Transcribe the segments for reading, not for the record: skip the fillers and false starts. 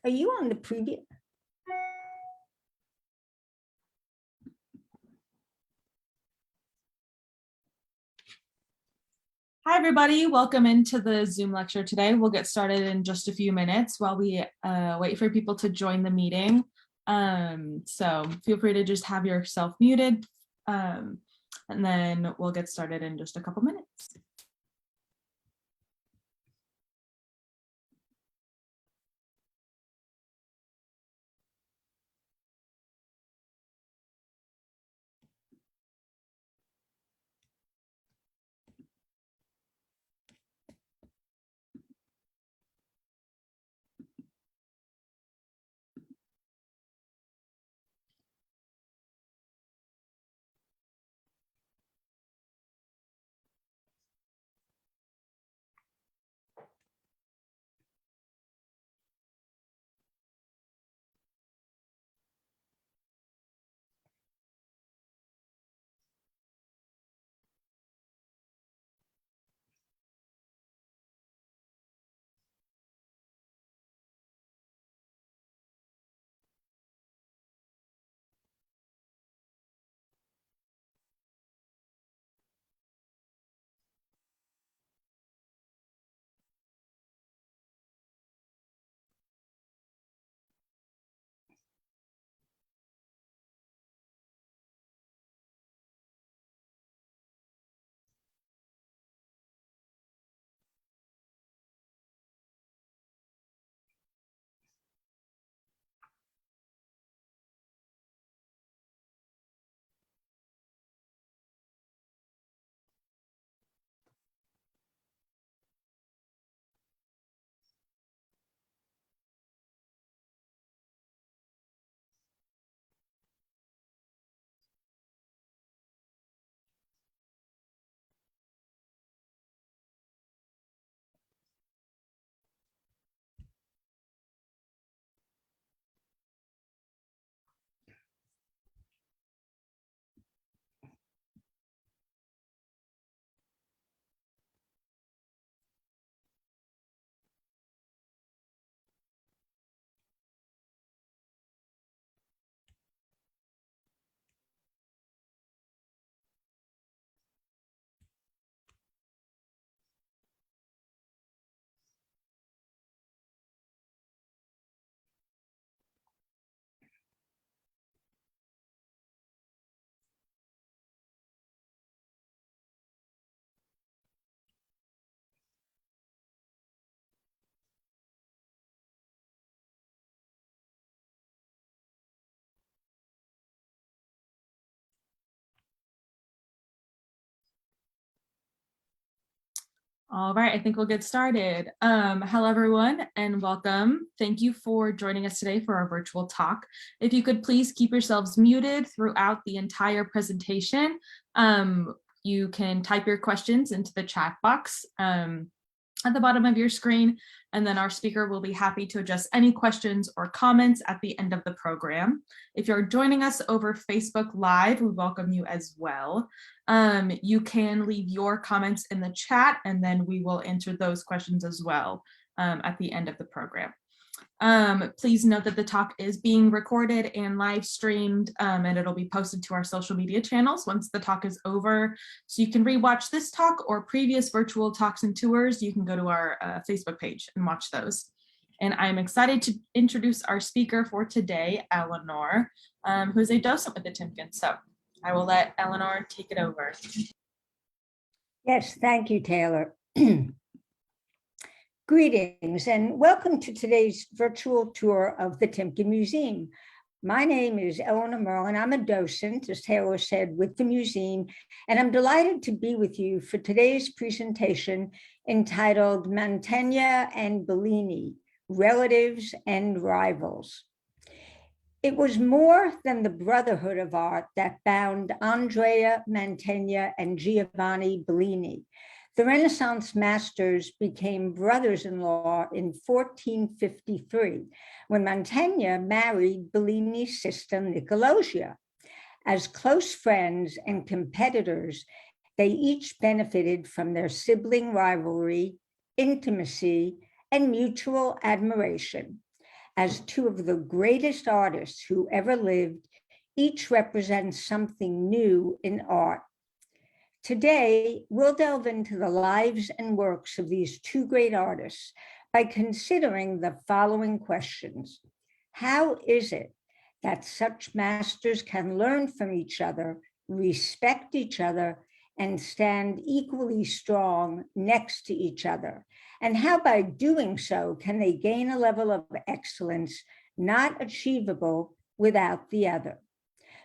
Are you on the previous? Hi, everybody. Welcome into the Zoom lecture today. We'll get started in just a few minutes while we wait for people to join the meeting. So feel free to just have yourself muted, and then we'll get started in just a couple minutes. All right, I think we'll get started. Hello, everyone, and welcome. Thank you for joining us today for our virtual talk. If you could please keep yourselves muted throughout the entire presentation. You can type your questions into the chat box at the bottom of your screen, and then our speaker will be happy to address any questions or comments at the end of the program. If you're joining us over Facebook Live, we welcome you as well. You can leave your comments in the chat, and then we will answer those questions as well at the end of the program. Please note that the talk is being recorded and live streamed, and it'll be posted to our social media channels once the talk is over. So you can rewatch this talk or previous virtual talks and tours. You can go to our Facebook page and watch those. And I'm excited to introduce our speaker for today, Eleanor, who is a docent with the Timken. So I will let Eleanor take it over. Yes, thank you, Taylor. Greetings and welcome to today's virtual tour of the Timken Museum. My name is Eleanor Merlin. I'm a docent, as Taylor said, with the museum, and I'm delighted to be with you for today's presentation entitled Mantegna and Bellini, Relatives and Rivals. It was more than the brotherhood of art that bound Andrea Mantegna and Giovanni Bellini. The Renaissance masters became brothers-in-law in 1453, when Mantegna married Bellini's sister Nicolosia. As close friends and competitors, they each benefited from their sibling rivalry, intimacy, and mutual admiration. as two of the greatest artists who ever lived. Each represents something new in art. Today, we'll delve into the lives and works of these two great artists by considering the following questions. How is it that such masters can learn from each other, respect each other, and stand equally strong next to each other? And how by doing so can they gain a level of excellence not achievable without the other?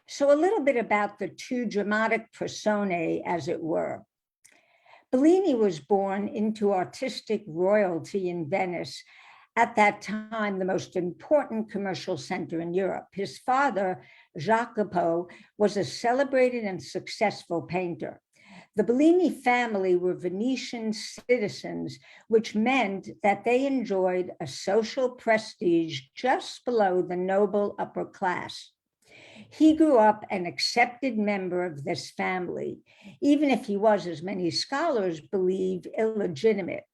So a little bit about the two dramatic personae, as it were. Bellini was born into artistic royalty in Venice, at that time the most important commercial center in Europe. His father, Jacopo, was a celebrated and successful painter. The Bellini family were Venetian citizens, which meant that they enjoyed a social prestige just below the noble upper class. He grew up an accepted member of this family, even if he was, as many scholars believe, illegitimate.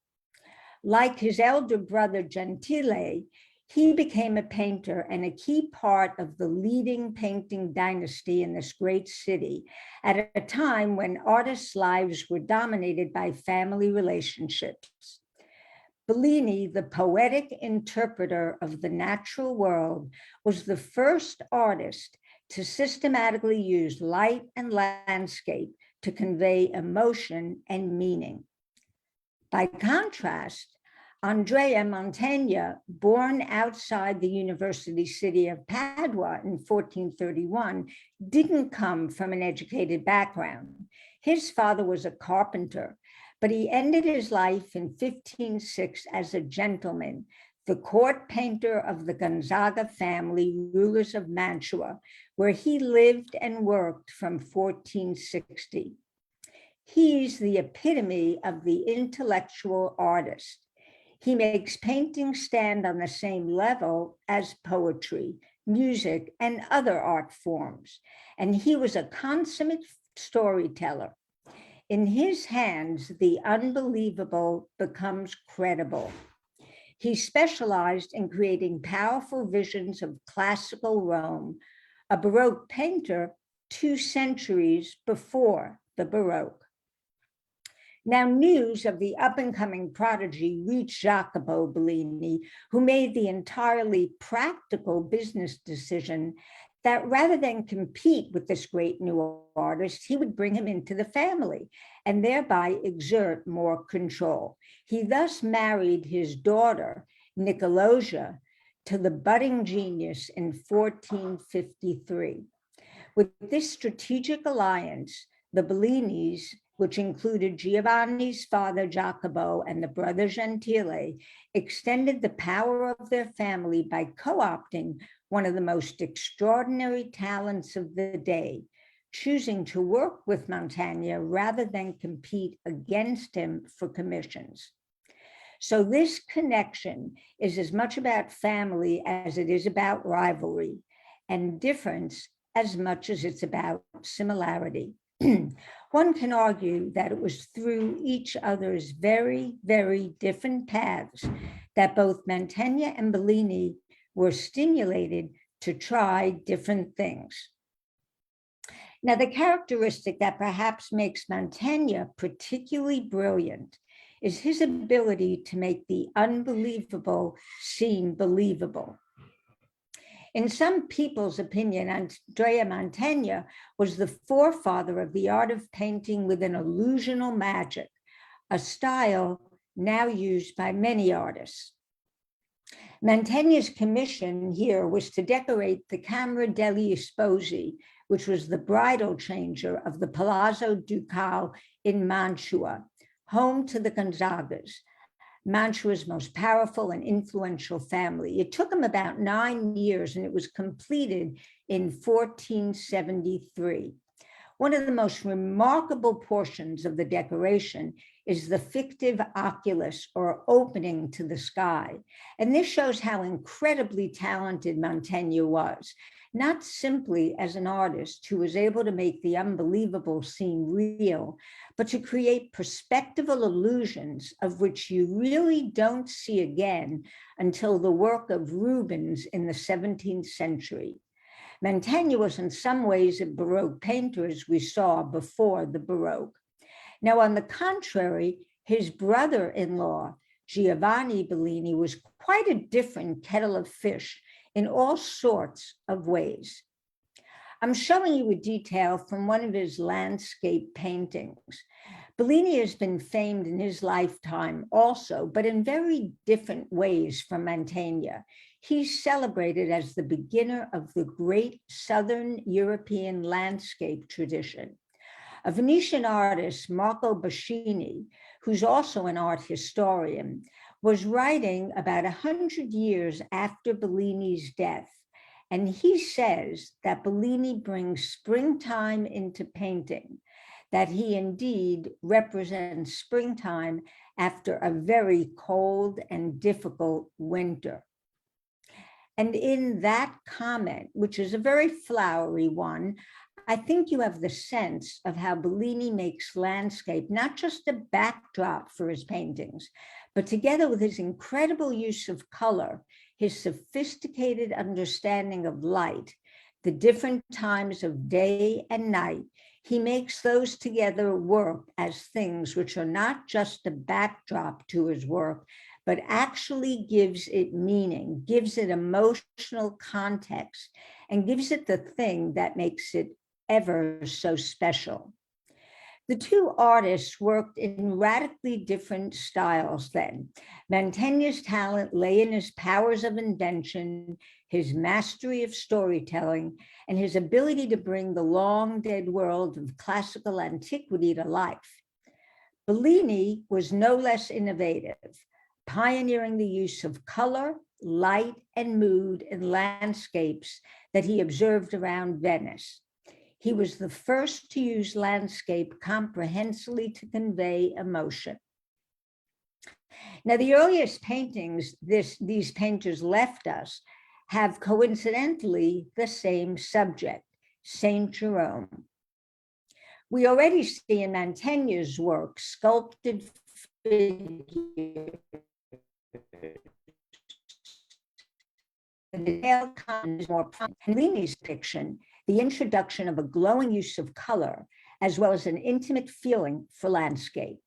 Like his elder brother Gentile, he became a painter and a key part of the leading painting dynasty in this great city at a time when artists' lives were dominated by family relationships. Bellini, the poetic interpreter of the natural world, was the first artist to systematically use light and landscape to convey emotion and meaning. By contrast, Andrea Mantegna, born outside the university city of Padua in 1431, didn't come from an educated background. His father was a carpenter, but he ended his life in 1506 as a gentleman, the court painter of the Gonzaga family, rulers of Mantua, where he lived and worked from 1460. He's the epitome of the intellectual artist. He makes painting stand on the same level as poetry, music, and other art forms. And he was a consummate storyteller. In his hands, the unbelievable becomes credible. He specialized in creating powerful visions of classical Rome, a Baroque painter 2 centuries before the Baroque. Now, news of the up-and-coming prodigy reached Jacopo Bellini, who made the entirely practical business decision that rather than compete with this great new artist, he would bring him into the family and thereby exert more control. He thus married his daughter, Nicolosia, to the budding genius in 1453. With this strategic alliance, the Bellinis, which included Giovanni's father, Jacopo, and the brother Gentile, extended the power of their family by co-opting one of the most extraordinary talents of the day, choosing to work with Mantegna rather than compete against him for commissions. So this connection is as much about family as it is about rivalry, and difference as much as it's about similarity. One can argue that it was through each other's very, very different paths that both Mantegna and Bellini were stimulated to try different things. Now, the characteristic that perhaps makes Mantegna particularly brilliant is his ability to make the unbelievable seem believable. In some people's opinion, Andrea Mantegna was the forefather of the art of painting with an illusional magic, a style now used by many artists. Mantegna's commission here was to decorate the Camera degli Sposi, which was the bridal changer of the Palazzo Ducale in Mantua, home to the Gonzagas, Mantua's most powerful and influential family. It took him about 9 years and it was completed in 1473. One of the most remarkable portions of the decoration is the fictive oculus, or opening to the sky. And this shows how incredibly talented Mantegna was, not simply as an artist who was able to make the unbelievable seem real, but to create perspectival illusions of which you really don't see again until the work of Rubens in the 17th century. Mantegna was in some ways a Baroque painter, as we saw before the Baroque. Now, on the contrary, his brother-in-law, Giovanni Bellini, was quite a different kettle of fish in all sorts of ways. I'm showing you a detail from one of his landscape paintings. Bellini has been famed in his lifetime also, but in very different ways from Mantegna. He's celebrated as the beginner of the great Southern European landscape tradition. A Venetian artist, Marco Bocchini, who's also an art historian, was writing about 100 years after Bellini's death. And he says that Bellini brings springtime into painting, that he indeed represents springtime after a very cold and difficult winter. And in that comment, which is a very flowery one, I think you have the sense of how Bellini makes landscape not just a backdrop for his paintings, but together with his incredible use of color, his sophisticated understanding of light, the different times of day and night, he makes those together work as things which are not just a backdrop to his work, but actually gives it meaning, gives it emotional context, and gives it the thing that makes it ever so special. The two artists worked in radically different styles then. Mantegna's talent lay in his powers of invention, his mastery of storytelling, and his ability to bring the long dead world of classical antiquity to life. Bellini was no less innovative, pioneering the use of color, light, and mood in landscapes that he observed around Venice. He was the first to use landscape comprehensively to convey emotion. Now, the earliest paintings these painters left us have coincidentally the same subject, Saint Jerome. We already see in Mantegna's work sculpted figures. The detail comes more prominent. In Bellini's fiction, the introduction of a glowing use of color, as well as an intimate feeling for landscape.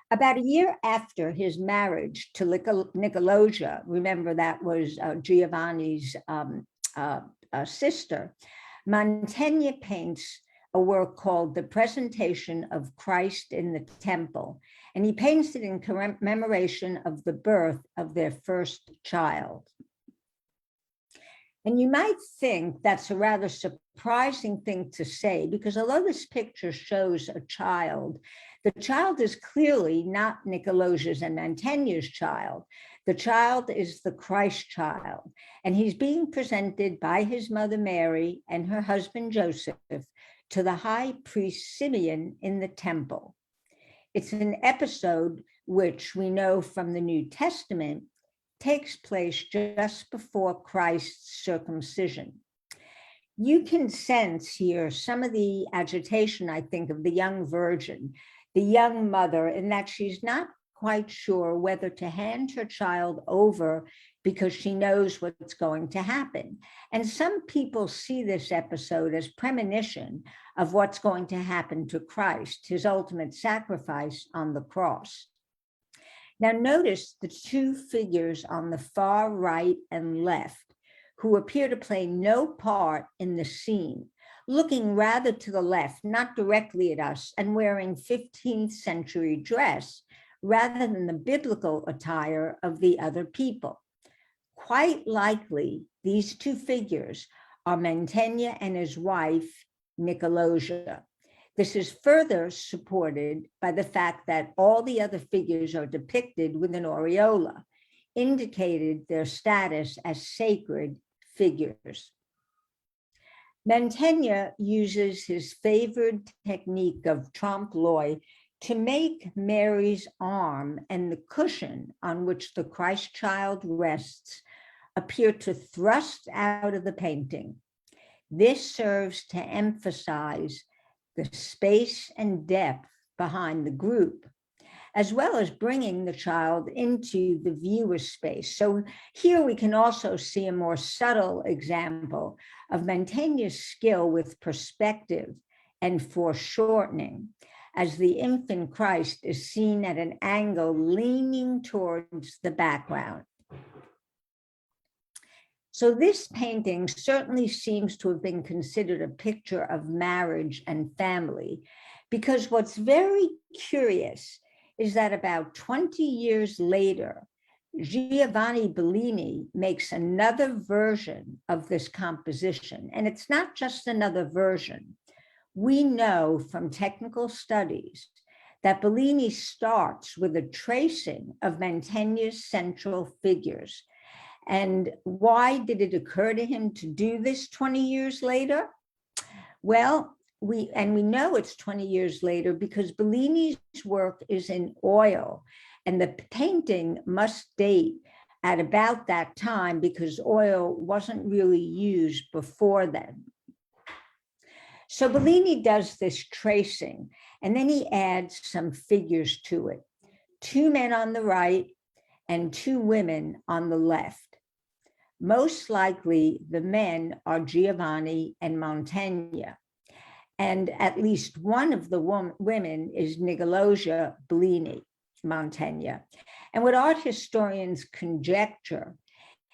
About a year after his marriage to Nicolosia, remember that was Giovanni's sister, Mantegna paints a work called The Presentation of Christ in the Temple, and he paints it in commemoration of the birth of their first child. And you might think that's a rather surprising thing to say, because although this picture shows a child, the child is clearly not Nicolosia's and Mantegna's child. The child is the Christ child, and he's being presented by his mother Mary and her husband Joseph to the high priest Simeon in the temple. It's an episode which we know from the New Testament takes place just before Christ's circumcision. You can sense here some of the agitation, I think, of the young virgin, the young mother, in that she's not quite sure whether to hand her child over because she knows what's going to happen. And some people see this episode as premonition of what's going to happen to Christ, his ultimate sacrifice on the cross. Now notice the two figures on the far right and left who appear to play no part in the scene, looking rather to the left, not directly at us, and wearing 15th century dress rather than the biblical attire of the other people. Quite likely, these two figures are Mantegna and his wife, Nicolosia. This is further supported by the fact that all the other figures are depicted with an aureola, indicated their status as sacred figures. Mantegna uses his favored technique of trompe-l'oeil to make Mary's arm and the cushion on which the Christ child rests appear to thrust out of the painting. This serves to emphasize the space and depth behind the group, as well as bringing the child into the viewer's space. So here we can also see a more subtle example of Mantegna's skill with perspective and foreshortening, as the infant Christ is seen at an angle leaning towards the background. So this painting certainly seems to have been considered a picture of marriage and family, because what's very curious is that about 20 years later, Giovanni Bellini makes another version of this composition. And it's not just another version. We know from technical studies that Bellini starts with a tracing of Mantegna's central figures. And why did it occur to him to do this 20 years later? Well, we know it's 20 years later because Bellini's work is in oil, and the painting must date at about that time because oil wasn't really used before then. So Bellini does this tracing, and then he adds some figures to it. 2 men on the right and 2 women on the left. Most likely the men are Giovanni and Mantegna, and at least one of the women is Nicolosia Bellini, Mantegna. And what art historians conjecture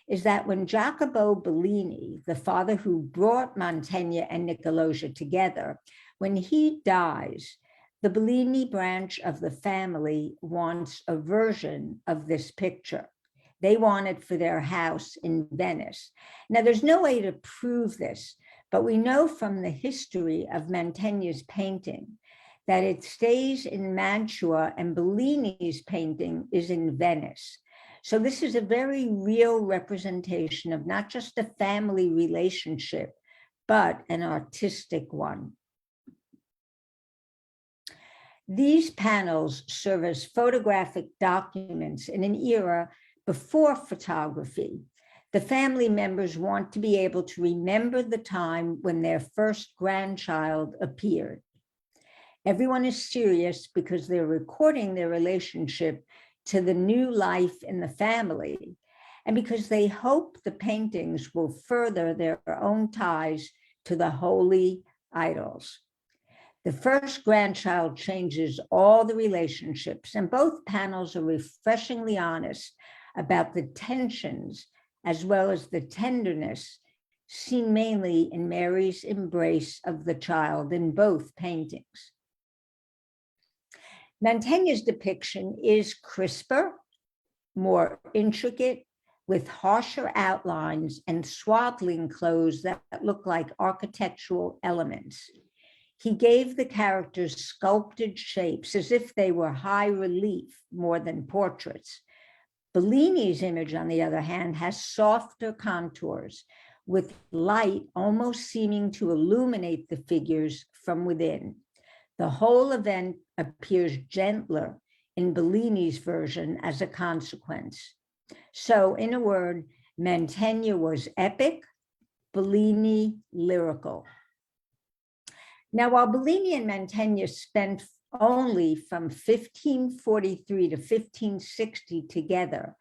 is that when Jacopo Bellini, the father who brought Mantegna and Nicolosia together, when he dies, the Bellini branch of the family wants a version of this picture. They want it for their house in Venice. Now, there's no way to prove this, but we know from the history of Mantegna's painting that it stays in Mantua and Bellini's painting is in Venice. So this is a very real representation of not just a family relationship, but an artistic one. These panels serve as photographic documents in an era before photography. The family members want to be able to remember the time when their first grandchild appeared. Everyone is serious because they're recording their relationship to the new life in the family, and because they hope the paintings will further their own ties to the holy idols. The first grandchild changes all the relationships, and both panels are refreshingly honest about the tensions as well as the tenderness seen mainly in Mary's embrace of the child in both paintings. Mantegna's depiction is crisper, more intricate, with harsher outlines and swaddling clothes that look like architectural elements. He gave the characters sculpted shapes as if they were high relief more than portraits. Bellini's image, on the other hand, has softer contours, with light almost seeming to illuminate the figures from within. The whole event appears gentler in Bellini's version as a consequence. So, in a word, Mantegna was epic, Bellini lyrical. Now, while Bellini and Mantegna spent only from 1543 to 1560 together,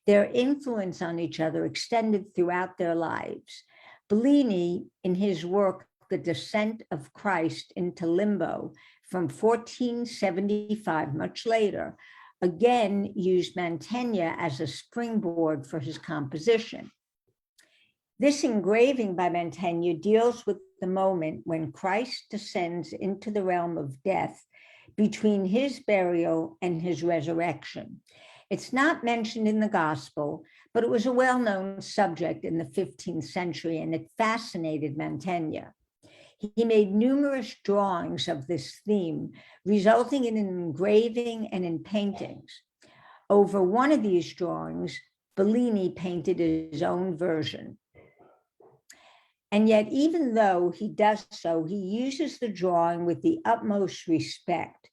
their influence on each other extended throughout their lives. Bellini, in his work, The Descent of Christ into Limbo, from 1475, much later, again used Mantegna as a springboard for his composition. This engraving by Mantegna deals with the moment when Christ descends into the realm of death between his burial and his resurrection. It's not mentioned in the gospel, but it was a well-known subject in the 15th century, and it fascinated Mantegna. He made numerous drawings of this theme, resulting in an engraving and in paintings. Over one of these drawings, Bellini painted his own version. And yet, even though he does so, he uses the drawing with the utmost respect.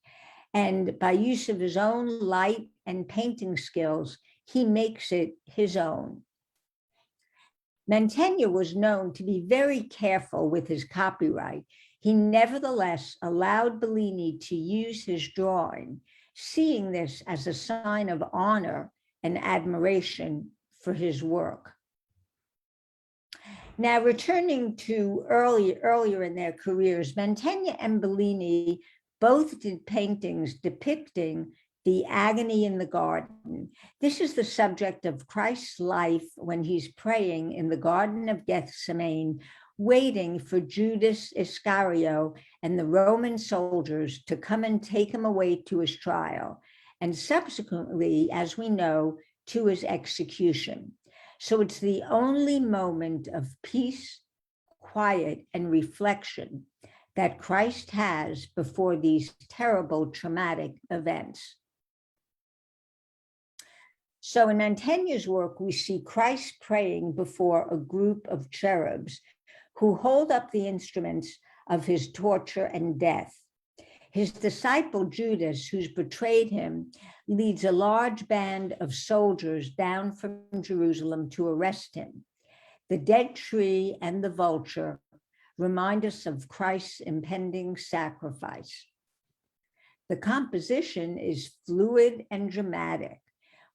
And by use of his own light and painting skills, he makes it his own. Mantegna was known to be very careful with his copyright. He nevertheless allowed Bellini to use his drawing, seeing this as a sign of honor and admiration for his work. Now, returning to earlier in their careers, Mantegna and Bellini both did paintings depicting the agony in the garden. This is the subject of Christ's life when he's praying in the Garden of Gethsemane, waiting for Judas Iscariot and the Roman soldiers to come and take him away to his trial, and subsequently, as we know, to his execution. So it's the only moment of peace, quiet, and reflection that Christ has before these terrible traumatic events. So in Mantegna's work, we see Christ praying before a group of cherubs who hold up the instruments of his torture and death. His disciple Judas, who's betrayed him, leads a large band of soldiers down from Jerusalem to arrest him. The dead tree and the vulture remind us of Christ's impending sacrifice. The composition is fluid and dramatic,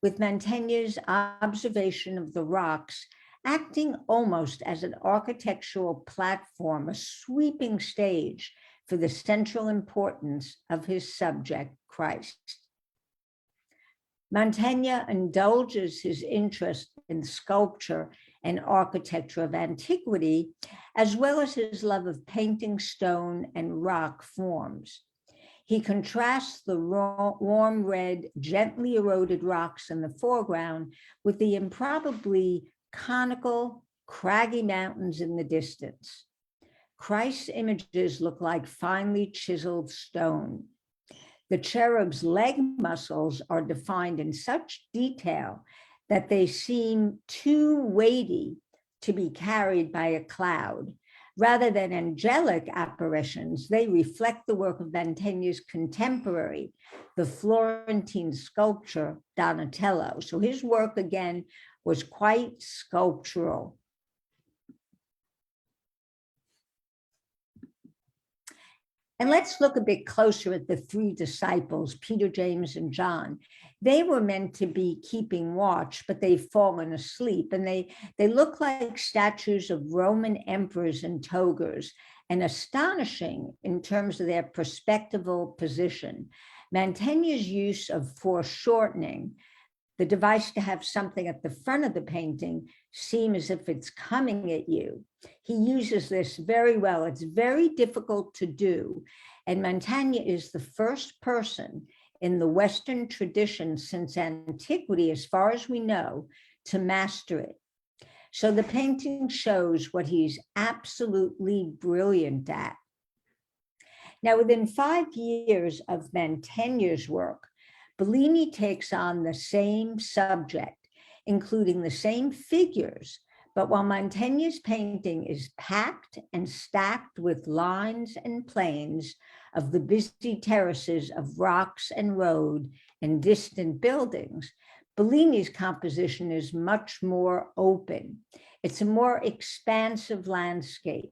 with Mantegna's observation of the rocks acting almost as an architectural platform, a sweeping stage for the central importance of his subject, Christ. Mantegna indulges his interest in sculpture and architecture of antiquity, as well as his love of painting stone and rock forms. He contrasts the warm red, gently eroded rocks in the foreground with the improbably conical, craggy mountains in the distance. Christ's images look like finely chiseled stone. The cherub's leg muscles are defined in such detail that they seem too weighty to be carried by a cloud. Rather than angelic apparitions, they reflect the work of Mantegna's contemporary, the Florentine sculptor Donatello. So his work, again, was quite sculptural. And let's look a bit closer at the three disciples, Peter, James, and John. They were meant to be keeping watch, but they've fallen asleep. And they look like statues of Roman emperors and togas, and astonishing in terms of their perspectival position. Mantegna's use of foreshortening, the device to have something at the front of the painting seem as if it's coming at you. He uses this very well. It's very difficult to do. And Mantegna is the first person in the Western tradition since antiquity, as far as we know, to master it. So the painting shows what he's absolutely brilliant at. Now, within 5 years of Mantegna's work, Bellini takes on the same subject, including the same figures, but while Mantegna's painting is packed and stacked with lines and planes of the busy terraces of rocks and road and distant buildings, Bellini's composition is much more open. It's a more expansive landscape,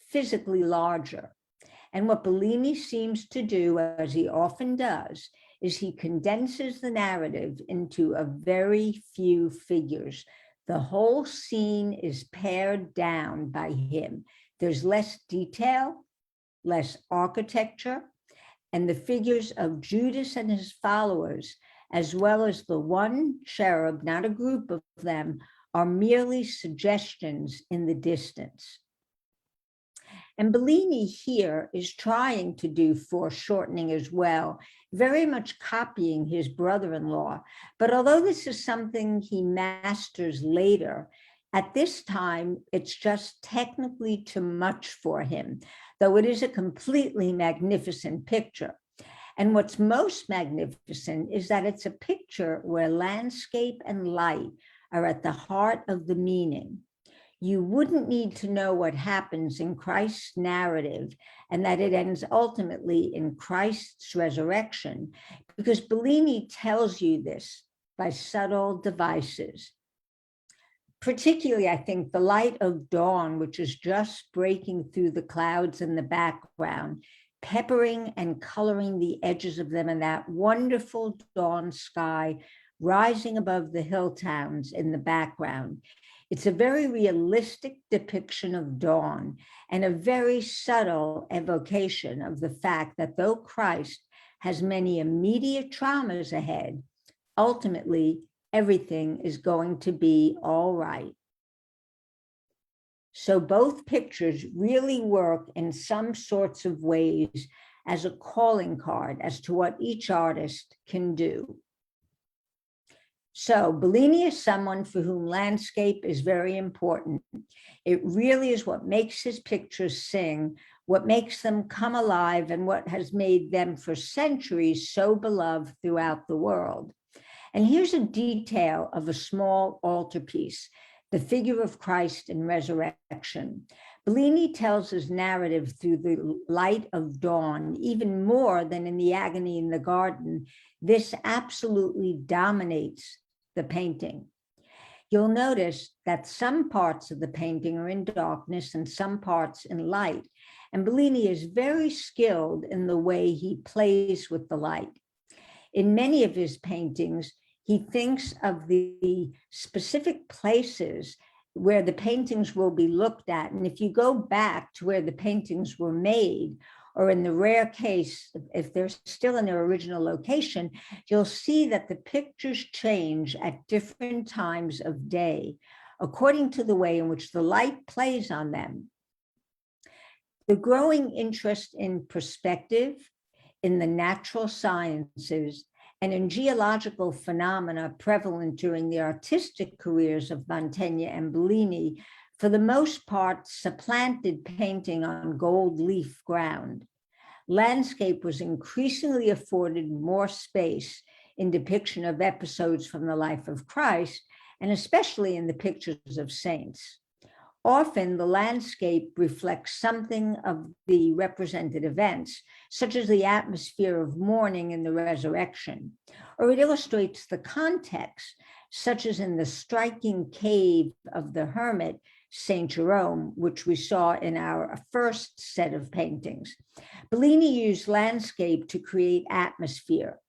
physically larger. And what Bellini seems to do, as he often does, is he condenses the narrative into a very few figures. The whole scene is pared down by him. There's less detail, less architecture, and the figures of Judas and his followers, as well as the one cherub, not a group of them, are merely suggestions in the distance. And Bellini here is trying to do foreshortening as well, very much copying his brother-in-law. But although this is something he masters later, at this time, it's just technically too much for him, though it is a completely magnificent picture. And what's most magnificent is that it's a picture where landscape and light are at the heart of the meaning. You wouldn't need to know what happens in Christ's narrative and that it ends ultimately in Christ's resurrection, because Bellini tells you this by subtle devices. Particularly, I think, the light of dawn, which is just breaking through the clouds in the background, peppering and coloring the edges of them in that wonderful dawn sky rising above the hill towns in the background. It's a very realistic depiction of dawn and a very subtle evocation of the fact that though Christ has many immediate traumas ahead, ultimately, everything is going to be all right. So both pictures really work in some sorts of ways as a calling card as to what each artist can do. So Bellini is someone for whom landscape is very important. It really is what makes his pictures sing, what makes them come alive, and what has made them for centuries so beloved throughout the world. And here's a detail of a small altarpiece, the figure of Christ in resurrection. Bellini tells his narrative through the light of dawn, even more than in the agony in the garden. This absolutely dominates the painting. You'll notice that some parts of the painting are in darkness and some parts in light. And Bellini is very skilled in the way he plays with the light. In many of his paintings, he thinks of the specific places where the paintings will be looked at. And if you go back to where the paintings were made, or in the rare case, if they're still in their original location, you'll see that the pictures change at different times of day, according to the way in which the light plays on them. The growing interest in perspective, in the natural sciences, and in geological phenomena prevalent during the artistic careers of Mantegna and Bellini, for the most part, supplanted painting on gold leaf ground. Landscape was increasingly afforded more space in depiction of episodes from the life of Christ, and especially in the pictures of saints. Often the landscape reflects something of the represented events, such as the atmosphere of mourning in the resurrection, or it illustrates the context, such as in the striking cave of the hermit, Saint Jerome, which we saw in our first set of paintings. Bellini used landscape to create atmosphere,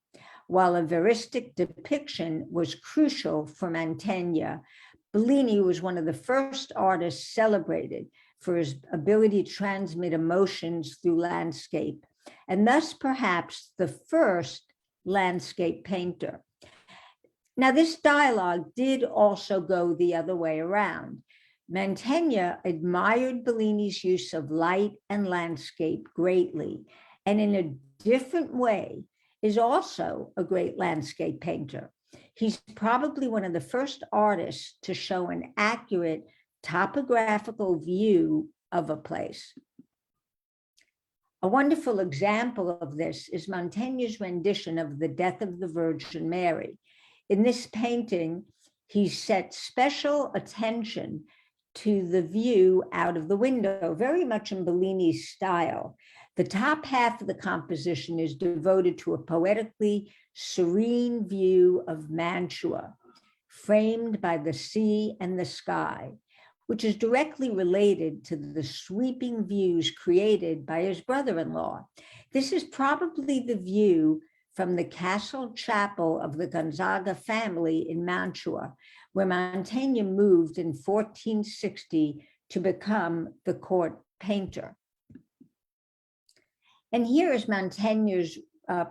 while a veristic depiction was crucial for Mantegna. Bellini was one of the first artists celebrated for his ability to transmit emotions through landscape, and thus perhaps the first landscape painter. Now, this dialogue did also go the other way around. Mantegna admired Bellini's use of light and landscape greatly, and in a different way is also a great landscape painter. He's probably one of the first artists to show an accurate topographical view of a place. A wonderful example of this is Mantegna's rendition of the Death of the Virgin Mary. In this painting, he set special attention to the view out of the window, very much in Bellini's style. The top half of the composition is devoted to a poetically serene view of Mantua, framed by the sea and the sky, which is directly related to the sweeping views created by his brother-in-law. This is probably the view from the castle chapel of the Gonzaga family in Mantua, where Mantegna moved in 1460 to become the court painter. And here is Mantegna's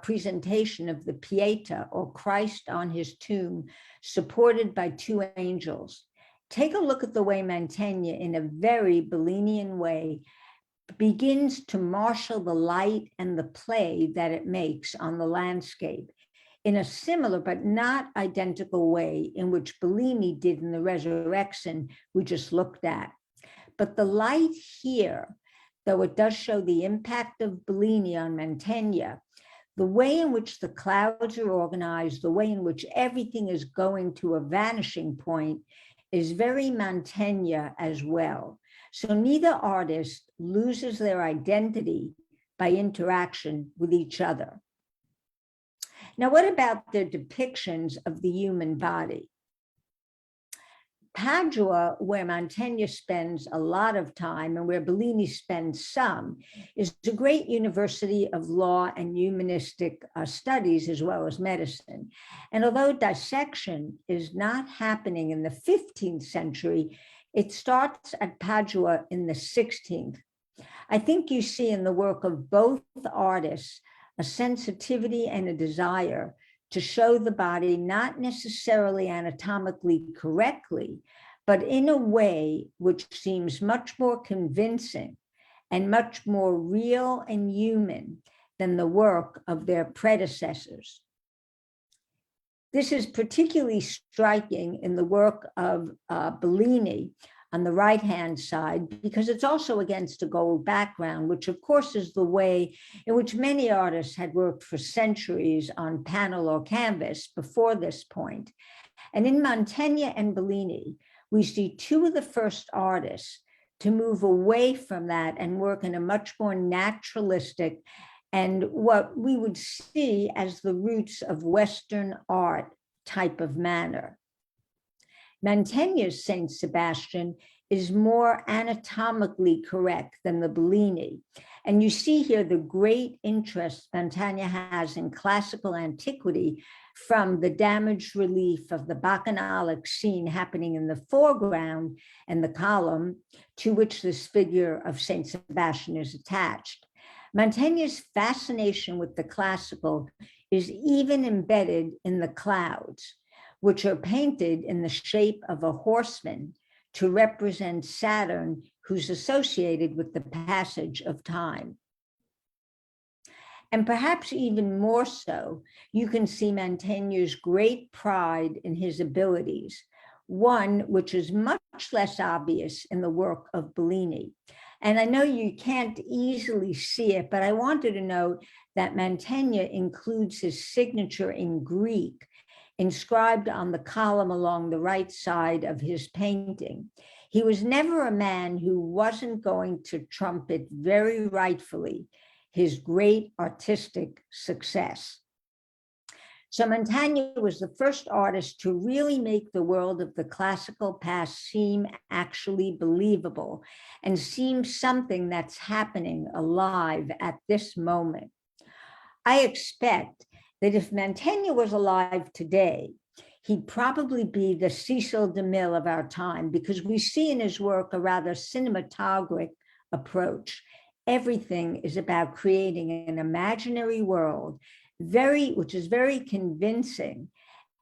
presentation of the Pietà, or Christ on his tomb, supported by two angels. Take a look at the way Mantegna, in a very Bellinian way, begins to marshal the light and the play that it makes on the landscape in a similar but not identical way in which Bellini did in the Resurrection we just looked at. But the light here, though it does show the impact of Bellini on Mantegna, the way in which the clouds are organized, the way in which everything is going to a vanishing point, is very Mantegna as well. So neither artist loses their identity by interaction with each other. Now, what about their depictions of the human body? Padua, where Mantegna spends a lot of time and where Bellini spends some, is a great university of law and humanistic studies as well as medicine. And although dissection is not happening in the 15th century, it starts at Padua in the 16th. I think you see in the work of both artists a sensitivity and a desire to show the body not necessarily anatomically correctly, but in a way which seems much more convincing and much more real and human than the work of their predecessors. This is particularly striking in the work of Bellini on the right-hand side, because it's also against a gold background, which of course is the way in which many artists had worked for centuries on panel or canvas before this point. And in Mantegna and Bellini, we see two of the first artists to move away from that and work in a much more naturalistic and what we would see as the roots of Western art type of manner. Mantegna's Saint Sebastian is more anatomically correct than the Bellini. And you see here the great interest Mantegna has in classical antiquity from the damaged relief of the bacchanalic scene happening in the foreground and the column to which this figure of Saint Sebastian is attached. Mantegna's fascination with the classical is even embedded in the clouds, which are painted in the shape of a horseman to represent Saturn, who's associated with the passage of time. And perhaps even more so, you can see Mantegna's great pride in his abilities, one which is much less obvious in the work of Bellini. And I know you can't easily see it, but I wanted to note that Mantegna includes his signature in Greek inscribed on the column along the right side of his painting. He was never a man who wasn't going to trumpet very rightfully his great artistic success. So Mantegna was the first artist to really make the world of the classical past seem actually believable and seem something that's happening alive at this moment. I expect that if Mantegna was alive today, he'd probably be the Cecil DeMille of our time, because we see in his work a rather cinematographic approach. Everything is about creating an imaginary world, which is very convincing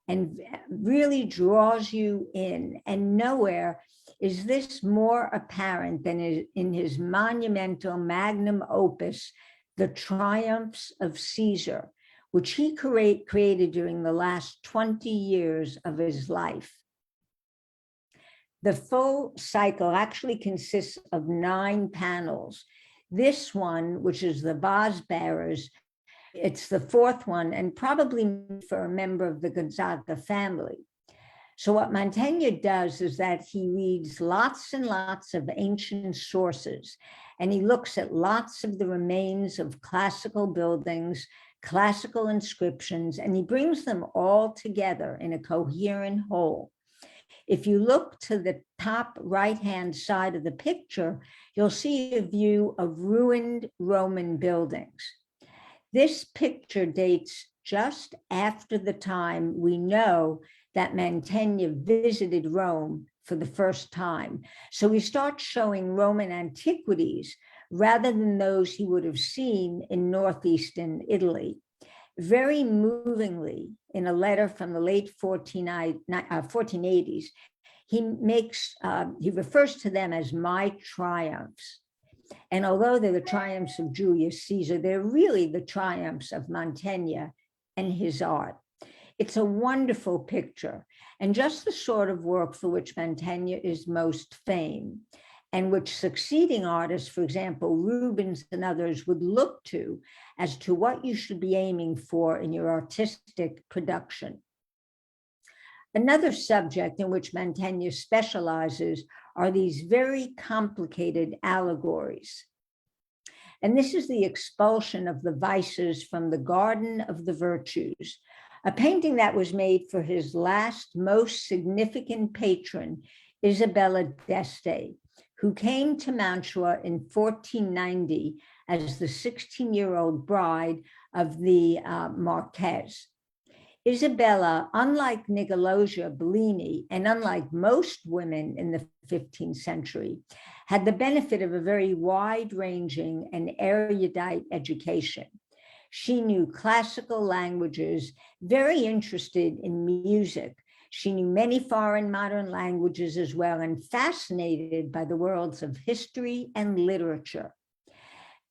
and really draws you in. And nowhere is this more apparent than in his monumental magnum opus, The Triumphs of Caesar, which he created during the last 20 years of his life. The full cycle actually consists of 9 panels. This one, which is the vase bearers, it's the 4th one, and probably for a member of the Gonzaga family. So what Mantegna does is that he reads lots and lots of ancient sources, and he looks at lots of the remains of classical buildings, classical inscriptions, and he brings them all together in a coherent whole. If you look to the top right-hand side of the picture, you'll see a view of ruined Roman buildings. This picture dates just after the time we know that Mantegna visited Rome for the first time. So we start showing Roman antiquities rather than those he would have seen in northeastern Italy. Very movingly, in a letter from the late 1480s, he refers to them as my triumphs. And although they're the triumphs of Julius Caesar, they're really the triumphs of Mantegna and his art. It's a wonderful picture, and just the sort of work for which Mantegna is most famed, and which succeeding artists, for example, Rubens and others, would look to as to what you should be aiming for in your artistic production. Another subject in which Mantegna specializes are these very complicated allegories. And this is the expulsion of the vices from the Garden of the Virtues, a painting that was made for his last most significant patron, Isabella d'Este, who came to Mantua in 1490 as the 16-year-old bride of the Marquess. Isabella, unlike Nicolosia Bellini, and unlike most women in the 15th century, had the benefit of a very wide-ranging and erudite education. She knew classical languages, very interested in music. She knew many foreign modern languages as well, and fascinated by the worlds of history and literature.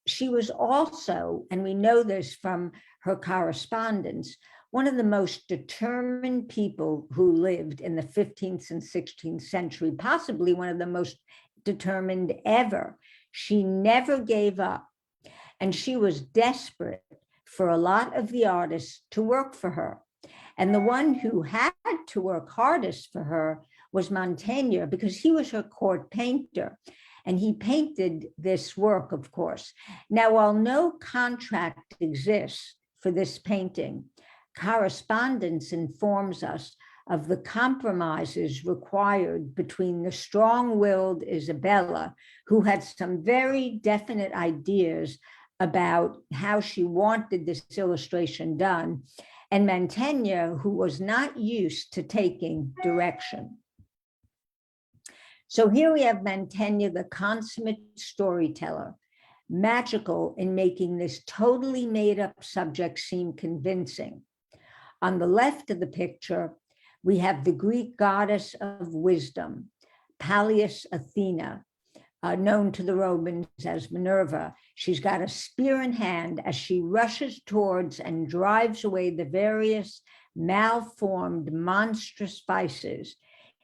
She was also, and we know this from her correspondence, one of the most determined people who lived in the 15th and 16th century, possibly one of the most determined ever. She never gave up, and she was desperate for a lot of the artists to work for her. And the one who had to work hardest for her was Mantegna, because he was her court painter. And he painted this work, of course. Now, while no contract exists for this painting, correspondence informs us of the compromises required between the strong-willed Isabella, who had some very definite ideas about how she wanted this illustration done, and Mantegna, who was not used to taking direction. So here we have Mantegna, the consummate storyteller, magical in making this totally made-up subject seem convincing. On the left of the picture, we have the Greek goddess of wisdom, Pallas Athena, known to the Romans as Minerva. She's got a spear in hand as she rushes towards and drives away the various malformed, monstrous vices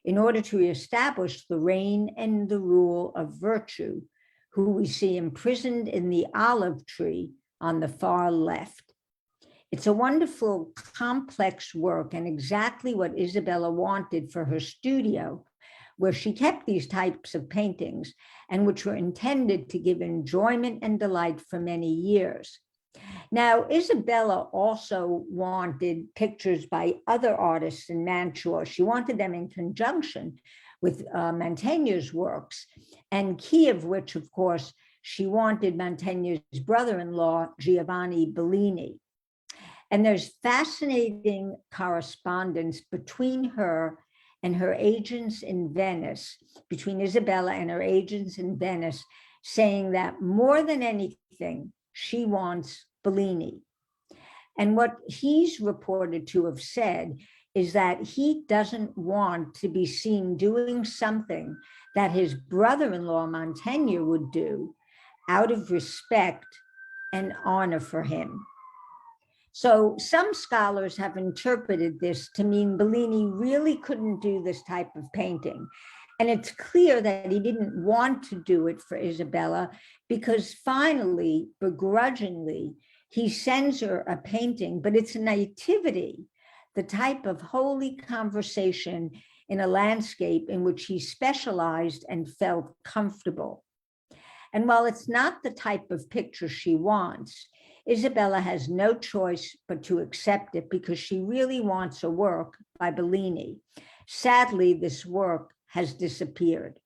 in order to reestablish the reign and the rule of virtue, who we see imprisoned in the olive tree on the far left. It's a wonderful, complex work, and exactly what Isabella wanted for her studio, where she kept these types of paintings and which were intended to give enjoyment and delight for many years. Now, Isabella also wanted pictures by other artists in Mantua. She wanted them in conjunction with Mantegna's works, and key of which, of course, she wanted Mantegna's brother-in-law, Giovanni Bellini. And there's fascinating correspondence between her and her agents in Venice, between Isabella and her agents in Venice, saying that more than anything, she wants Bellini. And what he's reported to have said is that he doesn't want to be seen doing something that his brother-in-law Mantegna would do out of respect and honor for him. So some scholars have interpreted this to mean Bellini really couldn't do this type of painting. And it's clear that he didn't want to do it for Isabella, because finally, begrudgingly, he sends her a painting, but it's a nativity, the type of holy conversation in a landscape in which he specialized and felt comfortable. And while it's not the type of picture she wants, Isabella has no choice but to accept it, because she really wants a work by Bellini. Sadly, this work has disappeared.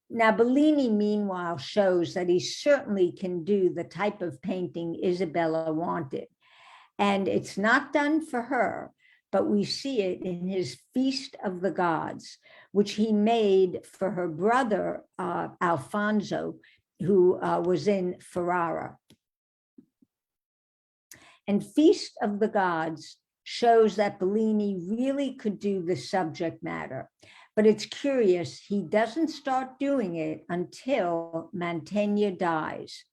Now, Bellini, meanwhile, shows that he certainly can do the type of painting Isabella wanted. And it's not done for her, but we see it in his Feast of the Gods, which he made for her brother, Alfonso, who was in Ferrara. And Feast of the Gods shows that Bellini really could do the subject matter. But it's curious, he doesn't start doing it until Mantegna dies.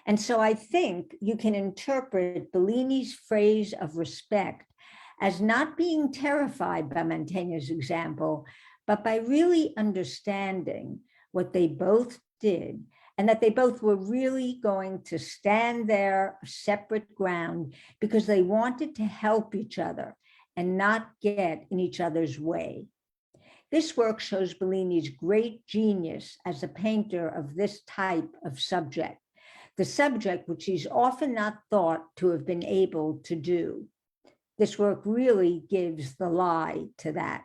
And so I think you can interpret Bellini's phrase of respect as not being terrified by Mantegna's example, but by really understanding what they both did, and that they both were really going to stand their separate ground because they wanted to help each other and not get in each other's way. This work shows Bellini's great genius as a painter of this type of subject, the subject which he's often not thought to have been able to do. This work really gives the lie to that.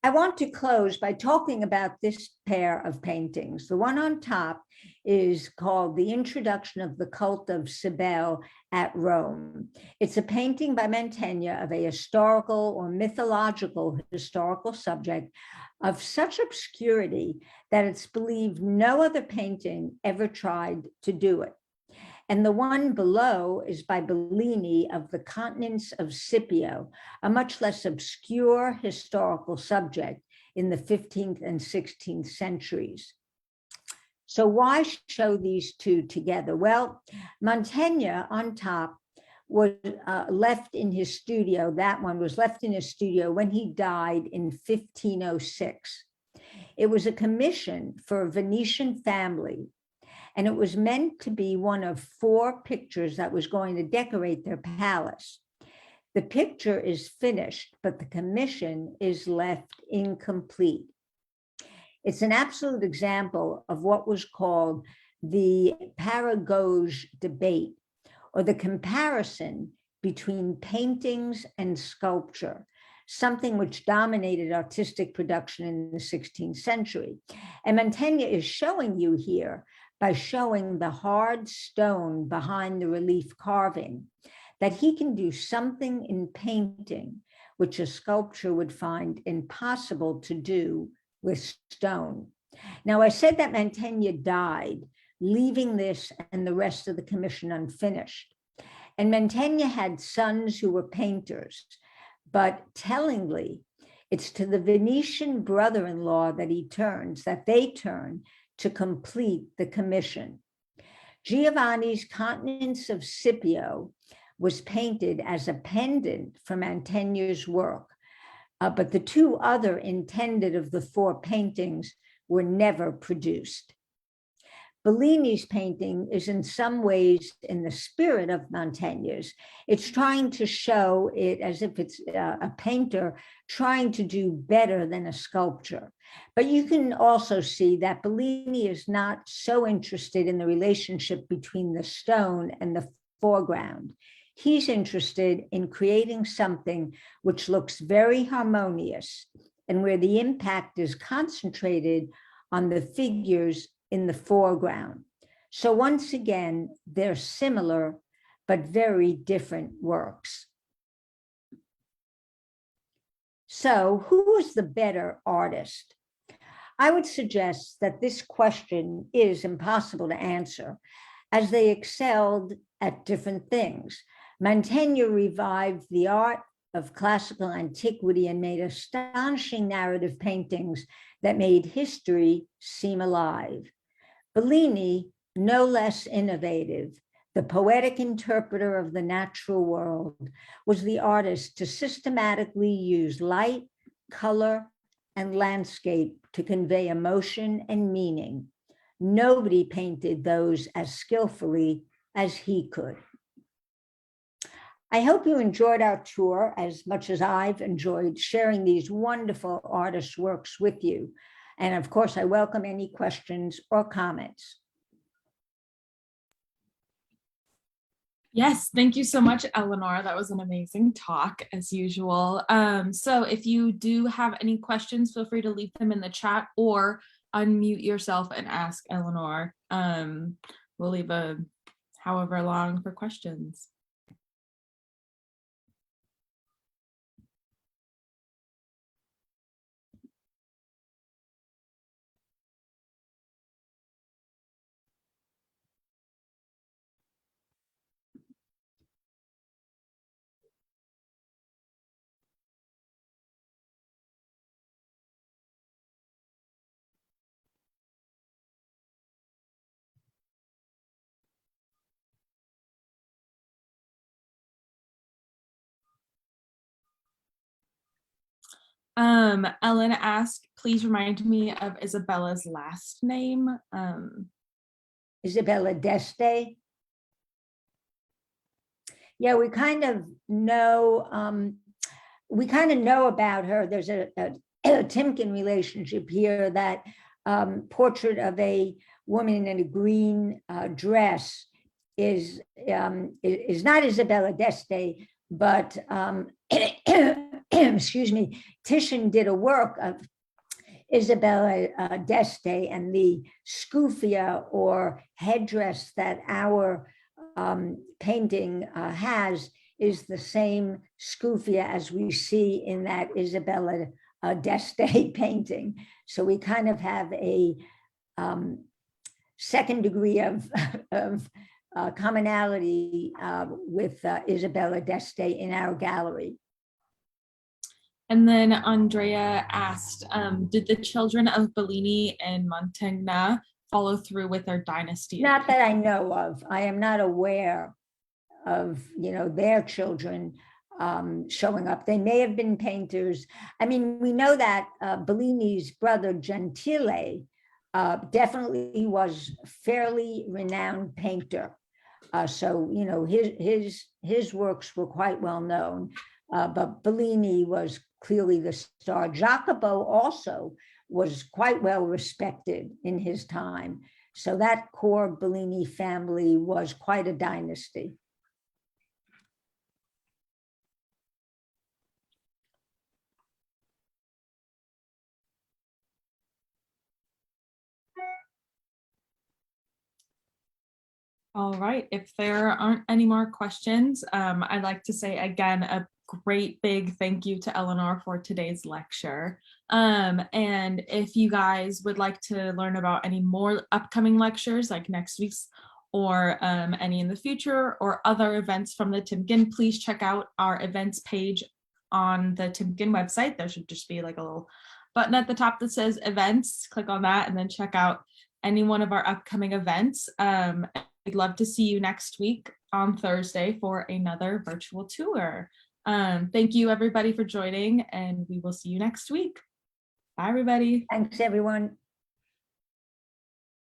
I want to close by talking about this pair of paintings. The one on top is called The Introduction of the Cult of Cybele at Rome. It's a painting by Mantegna of a historical or mythological historical subject of such obscurity that it's believed no other painting ever tried to do it. And the one below is by Bellini of the continents of Scipio, a much less obscure historical subject in the 15th and 16th centuries. So why show these two together? Well, Mantegna on top was left in his studio. That one was left in his studio when he died in 1506. It was a commission for a Venetian family, and it was meant to be one of 4 pictures that was going to decorate their palace. The picture is finished, but the commission is left incomplete. It's an absolute example of what was called the paragoge debate, or the comparison between paintings and sculpture, something which dominated artistic production in the 16th century. And Mantegna is showing you here, by showing the hard stone behind the relief carving, that he can do something in painting which a sculpture would find impossible to do with stone. Now, I said that Mantegna died, leaving this and the rest of the commission unfinished. And Mantegna had sons who were painters, but tellingly, it's to the Venetian brother-in-law that they turn to complete the commission. Giovanni's Continents of Scipio was painted as a pendant from Mantegna's work, but the 2 other intended of the 4 paintings were never produced. Bellini's painting is in some ways in the spirit of Mantegna's. It's trying to show it as if it's a painter trying to do better than a sculpture. But you can also see that Bellini is not so interested in the relationship between the stone and the foreground. He's interested in creating something which looks very harmonious and where the impact is concentrated on the figures in the foreground. So once again, they're similar, but very different works. So who is the better artist? I would suggest that this question is impossible to answer, as they excelled at different things. Mantegna revived the art of classical antiquity and made astonishing narrative paintings that made history seem alive. Bellini, no less innovative, the poetic interpreter of the natural world, was the artist to systematically use light, color, and landscape to convey emotion and meaning. Nobody painted those as skillfully as he could. I hope you enjoyed our tour as much as I've enjoyed sharing these wonderful artists' works with you. And of course, I welcome any questions or comments. Yes, thank you so much, Eleanor. That was an amazing talk, as usual. So if you do have any questions, feel free to leave them in the chat or unmute yourself and ask Eleanor. We'll leave however long for questions. Ellen asked, please remind me of Isabella's last name. Isabella d'Este. Yeah, we kind of know about her. There's a Timken relationship here, that portrait of a woman in a green dress is not Isabella d'Este, but excuse me, Titian did a work of Isabella d'Este, and the scuffia or headdress that our painting has is the same scuffia as we see in that Isabella d'Este painting. So we kind of have a second degree of commonality with Isabella d'Este in our gallery. And then Andrea asked, did the children of Bellini and Mantegna follow through with their dynasty? Not that I know of. I am not aware of, their children showing up. They may have been painters. I mean, we know that Bellini's brother Gentile definitely was a fairly renowned painter. So, his works were quite well known. But Bellini was clearly the star. Jacopo also was quite well respected in his time. So that core Bellini family was quite a dynasty. All right, if there aren't any more questions, I'd like to say again a great big thank you to Eleanor for today's lecture. And if you guys would like to learn about any more upcoming lectures like next week's or any in the future or other events from the Timken, please check out our events page on the Timken website. There should just be like a little button at the top that says events. Click on that and then check out any one of our upcoming events. I'd love to see you next week on Thursday for another virtual tour. Thank you everybody for joining, and we will see you next week. Bye everybody. Thanks everyone.